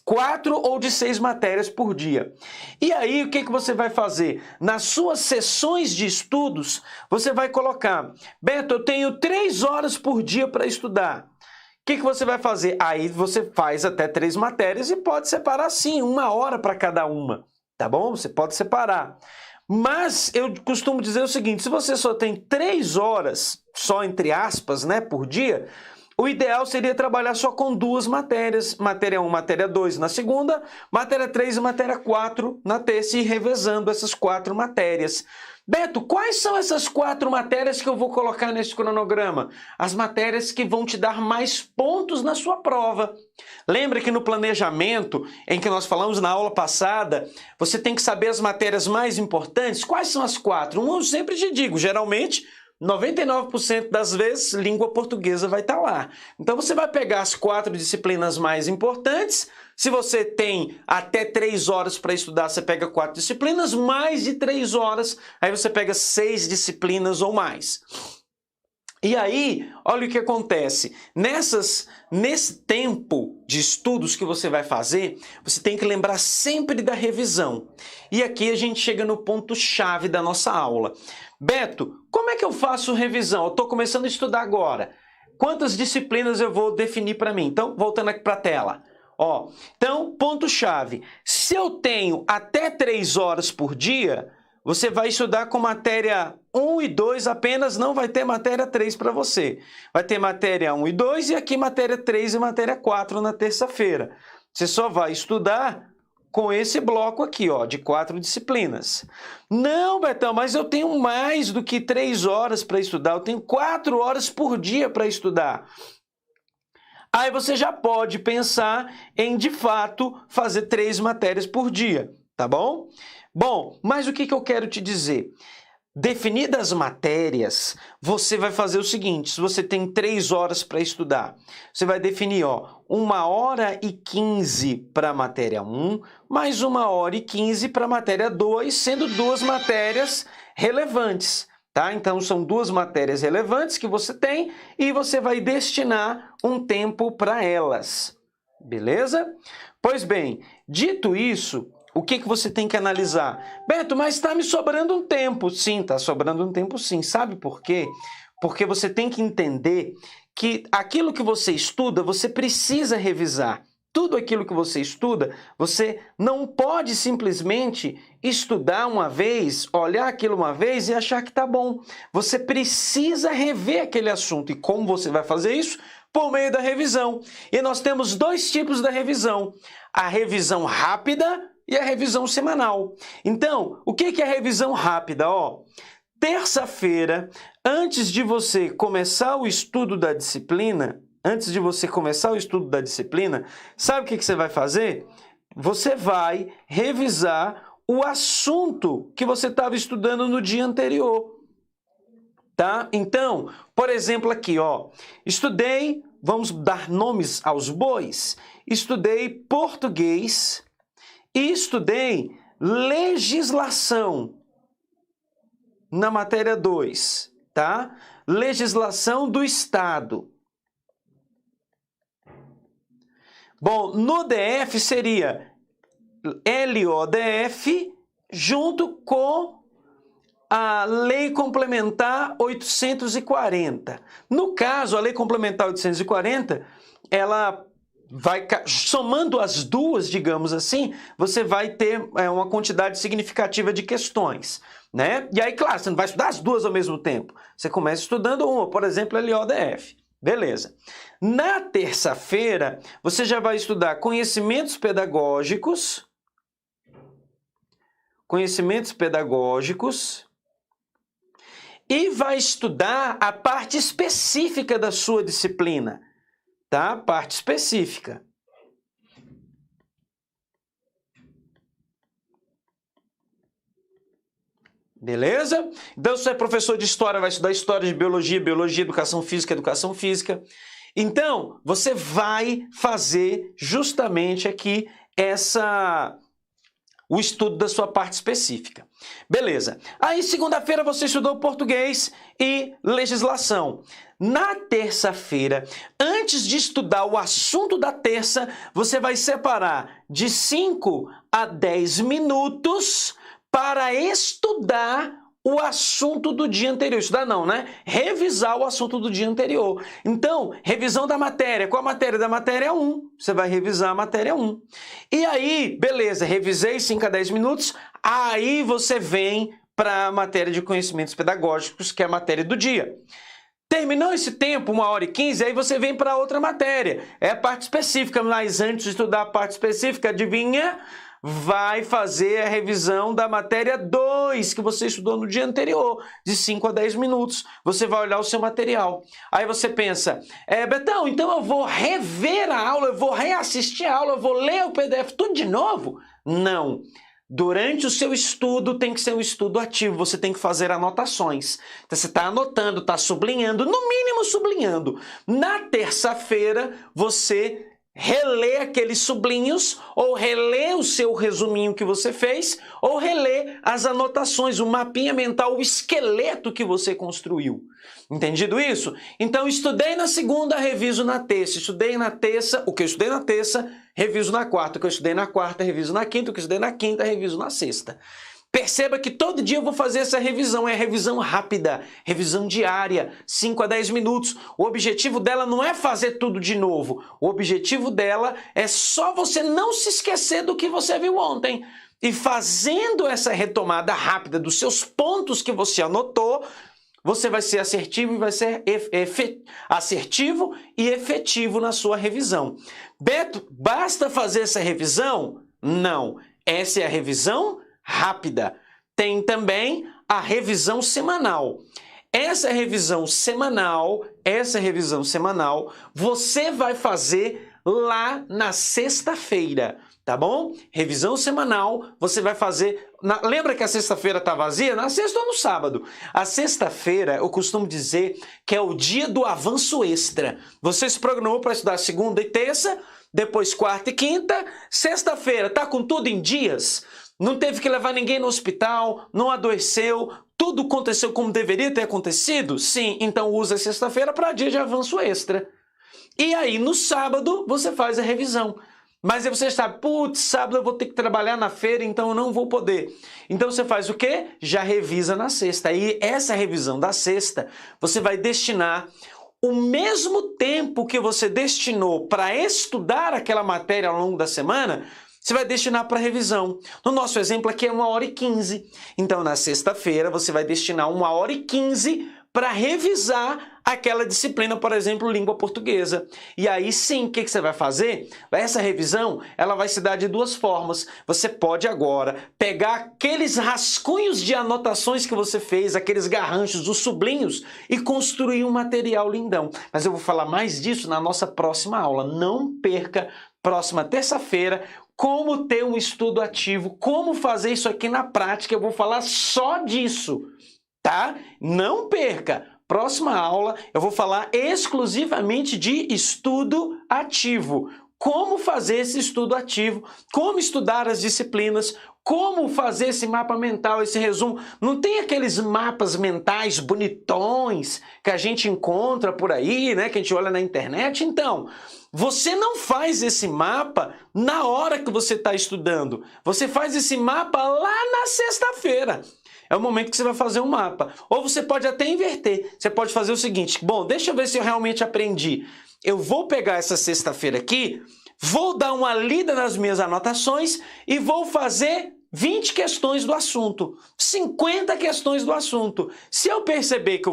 4 ou de 6 matérias por dia. E aí, o que você vai fazer? Nas suas sessões de estudos, você vai colocar, Beto, eu tenho 3 horas por dia para estudar. O que você vai fazer? Aí você faz até 3 matérias e pode separar sim, 1 hora para cada uma, tá bom? Você pode separar. Mas eu costumo dizer o seguinte, se você só tem 3 horas, só entre aspas, né, por dia, o ideal seria trabalhar só com 2 matérias, matéria 1, matéria 2 na segunda, matéria 3 e matéria 4 na terça, e revezando essas 4 matérias. Beto, quais são essas 4 matérias que eu vou colocar nesse cronograma? As matérias que vão te dar mais pontos na sua prova. Lembra que no planejamento, em que nós falamos na aula passada, você tem que saber as matérias mais importantes? Quais são as 4? Eu sempre te digo, geralmente 99% das vezes, língua portuguesa vai estar lá. Então, você vai pegar as 4 disciplinas mais importantes. Se você tem até 3 horas para estudar, você pega 4 disciplinas, mais de 3 horas, aí você pega 6 disciplinas ou mais. E aí, olha o que acontece. Nesse tempo de estudos que você vai fazer, você tem que lembrar sempre da revisão. E aqui a gente chega no ponto-chave da nossa aula. Beto, como é que eu faço revisão? Eu estou começando a estudar agora. Quantas disciplinas eu vou definir para mim? Então, voltando aqui para a tela. Ó, então, ponto-chave. Se eu tenho até 3 horas por dia, você vai estudar com matéria 1 e 2 apenas, não vai ter matéria 3 para você. Vai ter matéria 1 e 2 e aqui matéria 3 e matéria 4 na terça-feira. Você só vai estudar com esse bloco aqui, ó, de 4 disciplinas. Não, Betão, mas eu tenho mais do que 3 horas para estudar, eu tenho 4 horas por dia para estudar. Aí você já pode pensar em, de fato, fazer 3 matérias por dia, tá bom? Bom, mas o que eu quero te dizer? Definidas as matérias, você vai fazer o seguinte: se você tem 3 horas para estudar, você vai definir, ó, 1h15 para a matéria 1, mais 1h15 para a matéria 2, sendo 2 matérias relevantes, tá? Então, são 2 matérias relevantes que você tem e você vai destinar um tempo para elas, beleza? Pois bem, dito isso, o que você tem que analisar? Beto, mas está me sobrando um tempo. Sim, está sobrando um tempo sim. Sabe por quê? Porque você tem que entender que aquilo que você estuda, você precisa revisar. Tudo aquilo que você estuda, você não pode simplesmente estudar uma vez, olhar aquilo uma vez e achar que está bom. Você precisa rever aquele assunto. E como você vai fazer isso? Por meio da revisão. E nós temos 2 tipos da revisão. A revisão rápida e a revisão semanal. Então, o que é a revisão rápida? Ó, terça-feira, antes de você começar o estudo da disciplina, sabe o que você vai fazer? Você vai revisar o assunto que você estava estudando no dia anterior. Tá? Então, por exemplo aqui, ó, estudei, vamos dar nomes aos bois, estudei português e estudei legislação na matéria 2, tá? Legislação do Estado. Bom, no DF seria LODF junto com a Lei Complementar 840. No caso, a Lei Complementar 840, ela vai, somando as duas, digamos assim, você vai ter uma quantidade significativa de questões, né? E aí, claro, você não vai estudar as duas ao mesmo tempo. Você começa estudando uma, por exemplo, LODF. Beleza. Na terça-feira, você já vai estudar conhecimentos pedagógicos, e vai estudar a parte específica da sua disciplina, tá? Parte específica. Beleza? Então, se você é professor de história, vai estudar história de biologia, educação física. Então, você vai fazer justamente aqui o estudo da sua parte específica. Beleza. Aí, segunda-feira, você estudou português e legislação. Na terça-feira, antes de estudar o assunto da terça, você vai separar de 5 a 10 minutos para estudar o assunto do dia anterior. Estudar não, né? Revisar o assunto do dia anterior. Então, revisão da matéria. Qual a matéria? Da matéria 1. Você vai revisar a matéria 1. E aí, beleza, revisei 5 a 10 minutos, aí você vem para a matéria de conhecimentos pedagógicos, que é a matéria do dia. Terminou esse tempo, 1h15, aí você vem para outra matéria. É a parte específica, mas antes de estudar a parte específica, adivinha? Vai fazer a revisão da matéria 2, que você estudou no dia anterior, de 5 a 10 minutos. Você vai olhar o seu material. Aí você pensa, Betão, então eu vou rever a aula, eu vou reassistir a aula, eu vou ler o PDF tudo de novo? Não. Durante o seu estudo tem que ser um estudo ativo, você tem que fazer anotações. Então você está anotando, está sublinhando, no mínimo sublinhando. Na terça-feira você relê aqueles sublinhos, ou relê o seu resuminho que você fez, ou relê as anotações, o mapinha mental, o esqueleto que você construiu. Entendido isso? Então, estudei na segunda, reviso na terça. Estudei na terça, o que eu estudei na terça, reviso na quarta. O que eu estudei na quarta, reviso na quinta. O que eu estudei na quinta, reviso na sexta. Perceba que todo dia eu vou fazer essa revisão, é revisão rápida, revisão diária, 5 a 10 minutos. O objetivo dela não é fazer tudo de novo, o objetivo dela é só você não se esquecer do que você viu ontem. E fazendo essa retomada rápida dos seus pontos que você anotou, você vai ser assertivo e vai ser assertivo e efetivo na sua revisão. Beto, basta fazer essa revisão? Não, essa é a revisão rápida. Tem também a revisão semanal. Essa revisão semanal, você vai fazer lá na sexta-feira, tá bom? Revisão semanal, você vai fazer... Lembra que a sexta-feira tá vazia? Na sexta ou no sábado. A sexta-feira, eu costumo dizer que é o dia do avanço extra. Você se programou para estudar segunda e terça, depois quarta e quinta, sexta-feira, tá com tudo em dias? Não teve que levar ninguém no hospital, não adoeceu, tudo aconteceu como deveria ter acontecido? Sim, então usa a sexta-feira para dia de avanço extra. E aí, no sábado, você faz a revisão. Mas aí você sabe, putz, sábado eu vou ter que trabalhar na feira, então eu não vou poder. Então você faz o quê? Já revisa na sexta. E essa revisão da sexta, você vai destinar o mesmo tempo que você destinou para estudar aquela matéria ao longo da semana, você vai destinar para revisão. No nosso exemplo aqui é 1h15. Então, na sexta-feira, você vai destinar 1h15 para revisar aquela disciplina, por exemplo, língua portuguesa. E aí sim, o que você vai fazer? Essa revisão, ela vai se dar de duas formas. Você pode agora pegar aqueles rascunhos de anotações que você fez, aqueles garranchos, os sublinhos, e construir um material lindão. Mas eu vou falar mais disso na nossa próxima aula. Não perca, próxima terça-feira, como ter um estudo ativo, como fazer isso aqui na prática. Eu vou falar só disso, tá? Não perca! Próxima aula eu vou falar exclusivamente de estudo ativo. Como fazer esse estudo ativo, como estudar as disciplinas, como fazer esse mapa mental, esse resumo. Não tem aqueles mapas mentais bonitões que a gente encontra por aí, né? Que a gente olha na internet. Então, você não faz esse mapa na hora que você está estudando. Você faz esse mapa lá na sexta-feira. É o momento que você vai fazer um mapa. Ou você pode até inverter. Você pode fazer o seguinte, bom, deixa eu ver se eu realmente aprendi. Eu vou pegar essa sexta-feira aqui, vou dar uma lida nas minhas anotações e vou fazer 20 questões do assunto, 50 questões do assunto. Se eu perceber que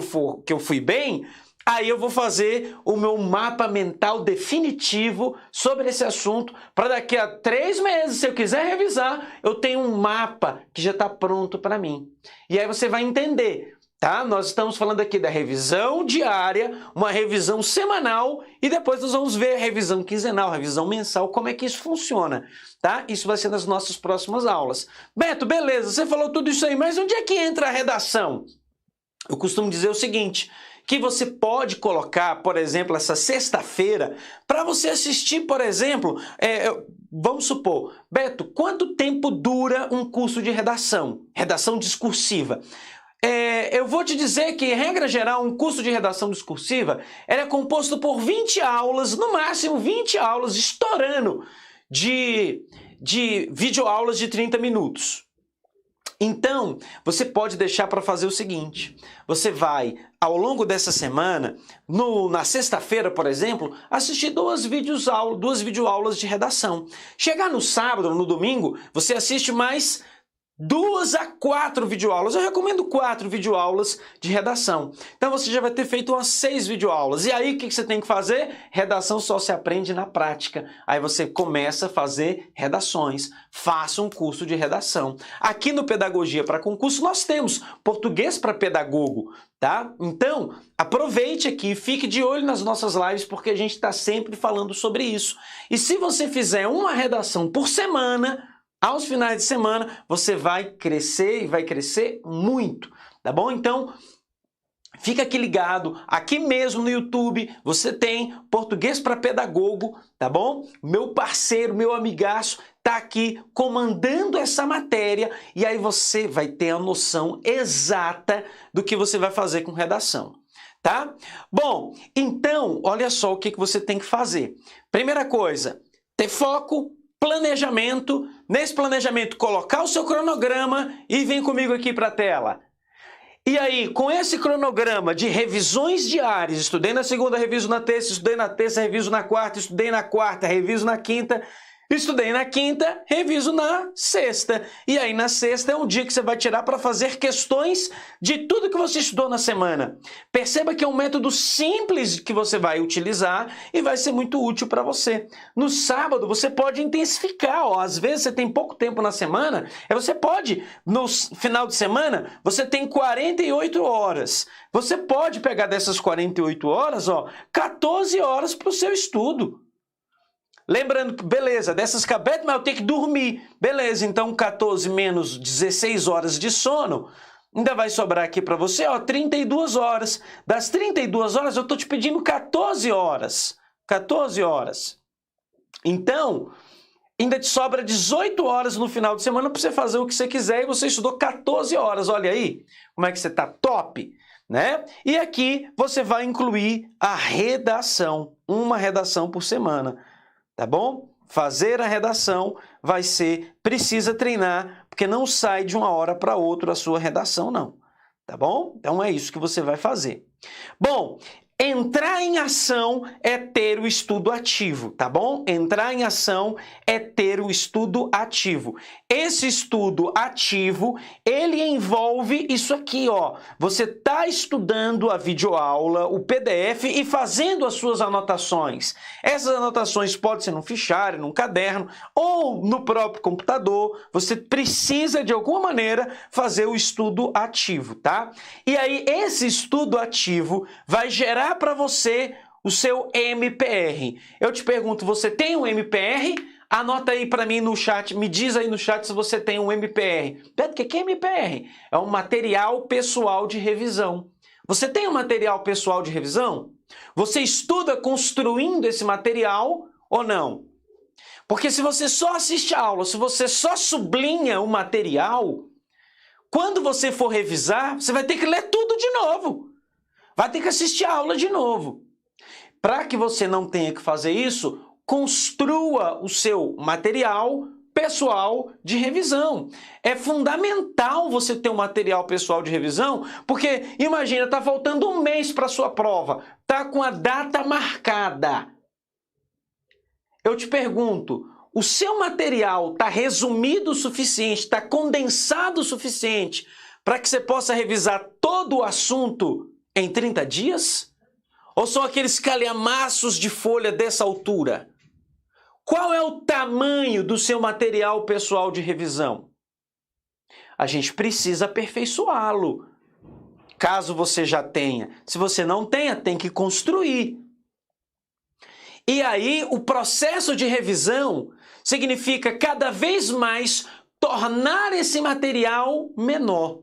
eu fui bem, aí eu vou fazer o meu mapa mental definitivo sobre esse assunto, para daqui a 3 meses, se eu quiser revisar, eu tenho um mapa que já está pronto para mim. E aí você vai entender, tá? Nós estamos falando aqui da revisão diária, uma revisão semanal, e depois nós vamos ver a revisão quinzenal, a revisão mensal, como é que isso funciona, tá? Isso vai ser nas nossas próximas aulas. Beto, beleza, você falou tudo isso aí, mas onde é que entra a redação? Eu costumo dizer o seguinte, que você pode colocar, por exemplo, essa sexta-feira, para você assistir, por exemplo, vamos supor, Beto, quanto tempo dura um curso de redação? Redação discursiva. Eu vou te dizer que, em regra geral, um curso de redação discursiva é composto por 20 aulas, no máximo 20 aulas, estourando, de videoaulas de 30 minutos. Então, você pode deixar para fazer o seguinte, você vai, ao longo dessa semana, na sexta-feira, por exemplo, assistir 2 videoaulas de redação. Chegar no sábado, no domingo, você assiste mais 2 a 4 videoaulas. Eu recomendo 4 videoaulas de redação. Então você já vai ter feito umas 6 videoaulas. E aí o que você tem que fazer? Redação só se aprende na prática. Aí você começa a fazer redações. Faça um curso de redação. Aqui no Pedagogia para Concurso nós temos Português para Pedagogo, tá? Então aproveite aqui, fique de olho nas nossas lives porque a gente está sempre falando sobre isso. E se você fizer uma redação por semana, aos finais de semana, você vai crescer e vai crescer muito, tá bom? Então, fica aqui ligado, aqui mesmo no YouTube, você tem Português para Pedagogo, tá bom? Meu parceiro, meu amigaço, tá aqui comandando essa matéria e aí você vai ter a noção exata do que você vai fazer com redação, tá? Bom, então, olha só o que você tem que fazer. Primeira coisa, ter foco, planejamento. Nesse planejamento, colocar o seu cronograma e vem comigo aqui para a tela. E aí, com esse cronograma de revisões diárias, estudei na segunda, reviso na terça, estudei na terça, reviso na quarta, estudei na quarta, reviso na quinta, estudei na quinta, reviso na sexta. E aí na sexta é um dia que você vai tirar para fazer questões de tudo que você estudou na semana. Perceba que é um método simples que você vai utilizar e vai ser muito útil para você. No sábado você pode intensificar, ó. Às vezes você tem pouco tempo na semana, você pode, no final de semana, você tem 48 horas. Você pode pegar dessas 48 horas, ó, 14 horas para o seu estudo. Lembrando, beleza, dessas cabeças, mas eu tenho que dormir. Beleza, então 14 menos 16 horas de sono, ainda vai sobrar aqui para você, ó, 32 horas. Das 32 horas, eu estou te pedindo 14 horas. 14 horas. Então, ainda te sobra 18 horas no final de semana para você fazer o que você quiser e você estudou 14 horas. Olha aí, como é que você está top, né? E aqui você vai incluir a redação, uma redação por semana. Tá bom? Fazer a redação vai ser, precisa treinar, porque não sai de uma hora para outra a sua redação, não. Tá bom? Então é isso que você vai fazer. Bom, entrar em ação é ter o estudo ativo, tá bom? Entrar em ação é ter o estudo ativo. Esse estudo ativo, ele envolve isso aqui, ó. Você tá estudando a videoaula, o PDF e fazendo as suas anotações. Essas anotações podem ser num fichário, num caderno ou no próprio computador. Você precisa, de alguma maneira, fazer o estudo ativo, tá? E aí, esse estudo ativo vai gerar para você o seu MPR. Eu te pergunto, você tem um MPR? Anota aí para mim no chat, me diz aí no chat se você tem um MPR. O que é MPR? É um material pessoal de revisão. Você tem um material pessoal de revisão? Você estuda construindo esse material ou não? Porque se você só assiste a aula, se você só sublinha o material, quando você for revisar, você vai ter que ler tudo de novo. Vai ter que assistir a aula de novo. Para que você não tenha que fazer isso, construa o seu material pessoal de revisão. É fundamental você ter um material pessoal de revisão, porque imagina, está faltando um mês para a sua prova, está com a data marcada. Eu te pergunto, o seu material está resumido o suficiente, está condensado o suficiente para que você possa revisar todo o assunto em 30 dias? Ou são aqueles calhamaços de folha dessa altura? Qual é o tamanho do seu material pessoal de revisão? A gente precisa aperfeiçoá-lo. Caso você já tenha. Se você não tenha, tem que construir. E aí, o processo de revisão significa cada vez mais tornar esse material menor.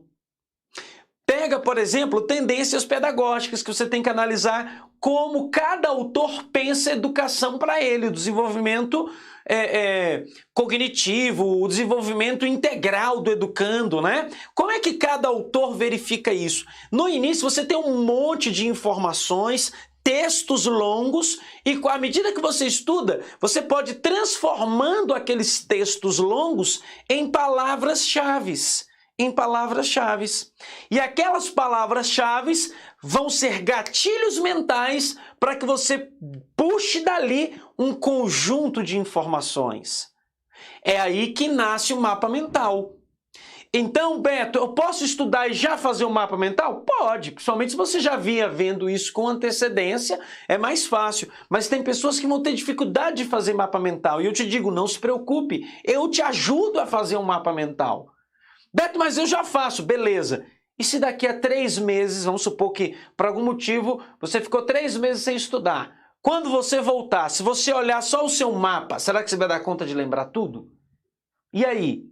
Pega, por exemplo, tendências pedagógicas, que você tem que analisar como cada autor pensa a educação para ele, o desenvolvimento cognitivo, o desenvolvimento integral do educando, né? Como é que cada autor verifica isso? No início você tem um monte de informações, textos longos, e à medida que você estuda, você pode ir transformando aqueles textos longos em palavras-chave. E aquelas palavras-chave vão ser gatilhos mentais para que você puxe dali um conjunto de informações. É aí que nasce o mapa mental. Então, Beto, eu posso estudar e já fazer um mapa mental? Pode, principalmente se você já vinha vendo isso com antecedência, é mais fácil. Mas tem pessoas que vão ter dificuldade de fazer mapa mental. E eu te digo, não se preocupe, eu te ajudo a fazer um mapa mental. Beto, mas eu já faço, beleza. E se daqui a 3 meses, vamos supor que por algum motivo você ficou 3 meses sem estudar. Quando você voltar, se você olhar só o seu mapa, será que você vai dar conta de lembrar tudo? E aí?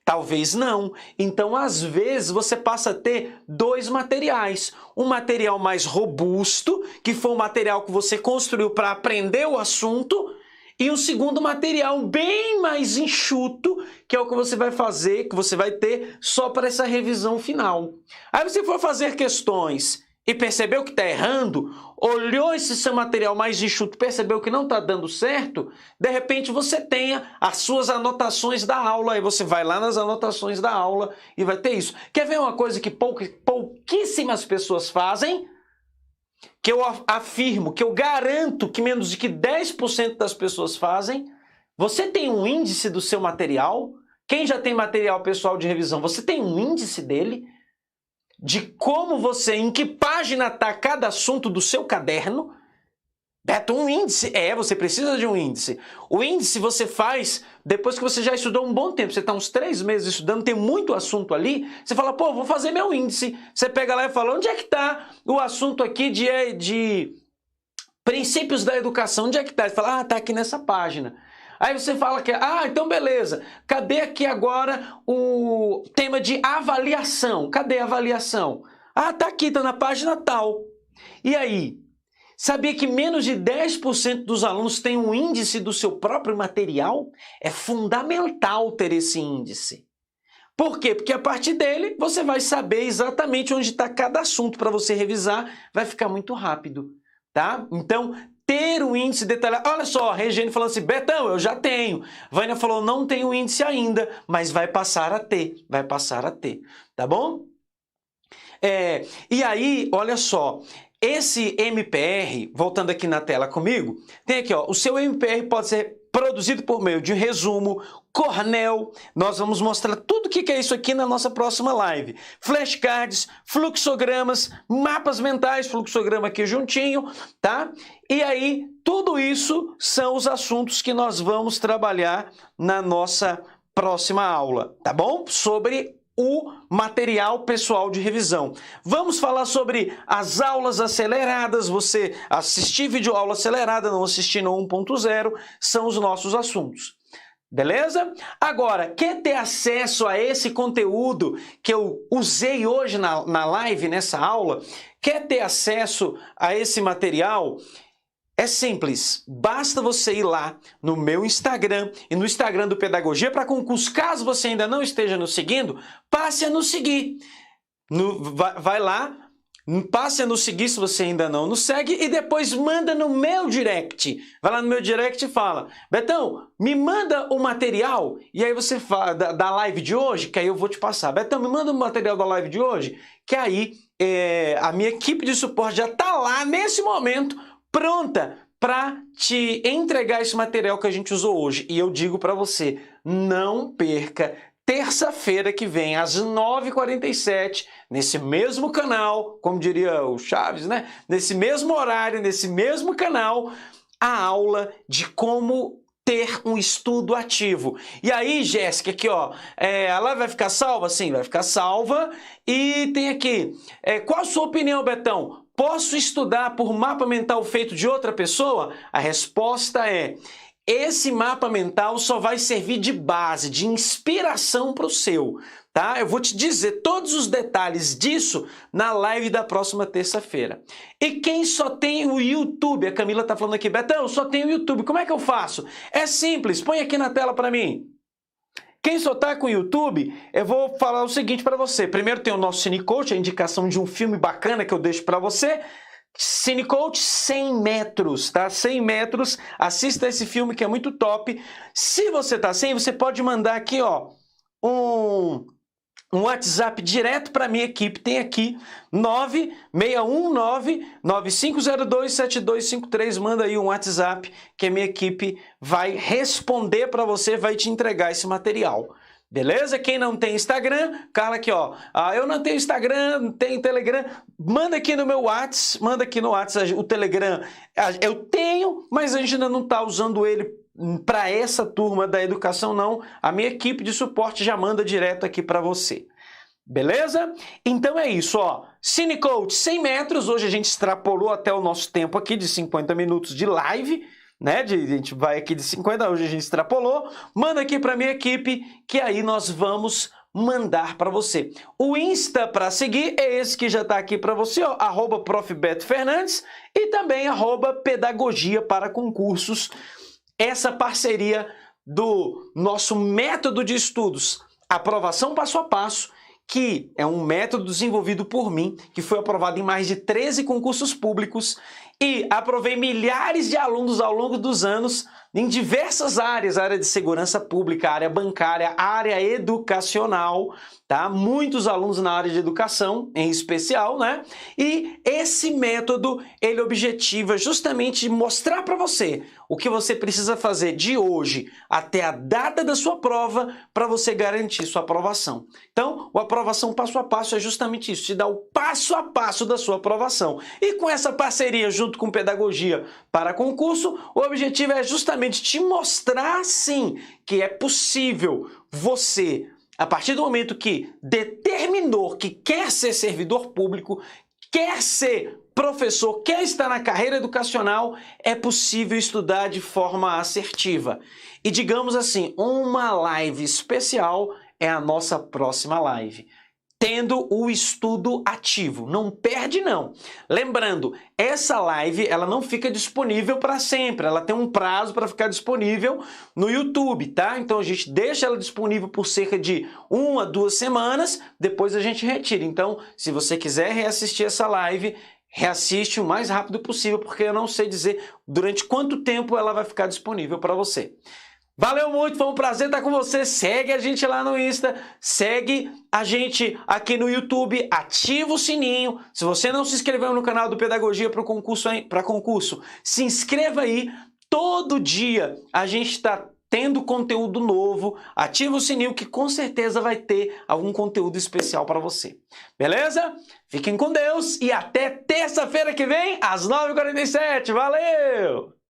Talvez não. Então, às vezes, você passa a ter 2 materiais. Um material mais robusto, que foi um material que você construiu para aprender o assunto, e um segundo material bem mais enxuto, que é o que você vai fazer, que você vai ter só para essa revisão final. Aí você for fazer questões e percebeu que está errando, olhou esse seu material mais enxuto, percebeu que não está dando certo, de repente você tenha as suas anotações da aula, aí você vai lá nas anotações da aula e vai ter isso. Quer ver uma coisa que pouquíssimas pessoas fazem? Que eu afirmo, que eu garanto que menos de que 10% das pessoas fazem. Você tem um índice do seu material? Quem já tem material pessoal de revisão, você tem um índice dele? De como você, em que página está cada assunto do seu caderno? Beto, um índice? Você precisa de um índice. O índice você faz depois que você já estudou um bom tempo. Você está uns 3 meses estudando, tem muito assunto ali. Você fala, pô, vou fazer meu índice. Você pega lá e fala, onde é que está o assunto aqui de princípios da educação? Onde é que está? Você fala, está aqui nessa página. Aí você fala que, então beleza, cadê aqui agora o tema de avaliação? Cadê a avaliação? Tá aqui, tá na página tal. E aí, sabia que menos de 10% dos alunos têm um índice do seu próprio material? É fundamental ter esse índice. Por quê? Porque a partir dele você vai saber exatamente onde está cada assunto para você revisar, vai ficar muito rápido, tá? Então, ter um índice detalhado. Olha só, a Regiane falando assim, Betão, eu já tenho. Vânia falou, não tenho índice ainda, mas vai passar a ter, tá bom? E aí, olha só, esse MPR, voltando aqui na tela comigo, tem aqui, ó, o seu MPR pode ser produzido por meio de resumo, Cornell, nós vamos mostrar tudo o que é isso aqui na nossa próxima live. Flashcards, fluxogramas, mapas mentais, fluxograma aqui juntinho, tá? E aí, tudo isso são os assuntos que nós vamos trabalhar na nossa próxima aula, tá bom? Sobre o material pessoal de revisão. Vamos falar sobre as aulas aceleradas, você assistir videoaula acelerada, não assistir no 1.0, são os nossos assuntos. Beleza? Agora, quer ter acesso a esse conteúdo que eu usei hoje na live, nessa aula? Quer ter acesso a esse material? É simples, basta você ir lá no meu Instagram e no Instagram do Pedagogia para Concurso. Caso você ainda não esteja nos seguindo, passe a nos seguir. Vai lá, passe a nos seguir se você ainda não nos segue e depois manda no meu direct. Vai lá no meu direct e fala, Betão, me manda o material e aí você fala da live de hoje, que aí eu vou te passar. Betão, me manda o material da live de hoje, que aí a minha equipe de suporte já está lá nesse momento, pronta para te entregar esse material que a gente usou hoje. E eu digo para você, não perca terça-feira que vem, às 9h47, nesse mesmo canal, como diria o Chaves, né? Nesse mesmo horário, nesse mesmo canal, a aula de como ter um estudo ativo. E aí, Jéssica, aqui ó, a live vai ficar salva? Sim, vai ficar salva. E tem aqui, qual a sua opinião, Betão? Posso estudar por mapa mental feito de outra pessoa? A resposta é, esse mapa mental só vai servir de base, de inspiração para o seu, tá? Eu vou te dizer todos os detalhes disso na live da próxima terça-feira. E quem só tem o YouTube, a Camila tá falando aqui, Betão, eu só tenho o YouTube, como é que eu faço? É simples, põe aqui na tela para mim. Quem só tá com o YouTube, eu vou falar o seguinte para você. Primeiro tem o nosso Cinecoach, a indicação de um filme bacana que eu deixo para você. Cinecoach 100 metros, tá? 100 metros, assista esse filme que é muito top. Se você tá sem, você pode mandar aqui, ó, um WhatsApp direto para minha equipe. Tem aqui 9619-9502-7253. Manda aí um WhatsApp que a minha equipe vai responder para você, vai te entregar esse material. Beleza? Quem não tem Instagram, Carla aqui, ó. Eu não tenho Instagram, não tenho Telegram. Manda aqui no meu WhatsApp, manda aqui no WhatsApp o Telegram. Eu tenho, mas a gente ainda não está usando ele para essa turma da educação, não. A minha equipe de suporte já manda direto aqui para você. Beleza? Então é isso, ó. Cinecoach 100 metros. Hoje a gente extrapolou até o nosso tempo aqui de 50 minutos de live, né? A gente vai aqui de 50, hoje a gente extrapolou. Manda aqui para minha equipe que aí nós vamos mandar para você. O Insta para seguir é esse que já está aqui para você, ó, @profbetofernandes e também @pedagogia para concursos. Essa parceria do nosso método de estudos, aprovação passo a passo, que é um método desenvolvido por mim, que foi aprovado em mais de 13 concursos públicos e aprovei milhares de alunos ao longo dos anos em diversas áreas, área de segurança pública, área bancária, área educacional, tá? Muitos alunos na área de educação, em especial, né? E esse método, ele objetiva justamente mostrar para você o que você precisa fazer de hoje até a data da sua prova para você garantir sua aprovação. Então, o aprovação passo a passo é justamente isso, te dá o passo a passo da sua aprovação. E com essa parceria junto com pedagogia para concurso, o objetivo é justamente te mostrar, sim, que é possível você, a partir do momento que determinou que quer ser servidor público, quer ser professor, quer estar na carreira educacional, é possível estudar de forma assertiva. E digamos assim, uma live especial é a nossa próxima live, tendo o estudo ativo. Não perde, não. Lembrando, essa live ela não fica disponível para sempre, ela tem um prazo para ficar disponível no YouTube, tá? Então a gente deixa ela disponível por cerca de 1 a 2 semanas, depois a gente retira. Então, se você quiser reassistir essa live, reassiste o mais rápido possível, porque eu não sei dizer durante quanto tempo ela vai ficar disponível para você. Valeu muito, foi um prazer estar com você. Segue a gente lá no Insta, segue a gente aqui no YouTube, ativa o sininho. Se você não se inscreveu no canal do Pedagogia para concurso, se inscreva aí. Todo dia a gente está tendo conteúdo novo. Ativa o sininho que com certeza vai ter algum conteúdo especial para você. Beleza? Fiquem com Deus e até terça-feira que vem, às 9h47. Valeu!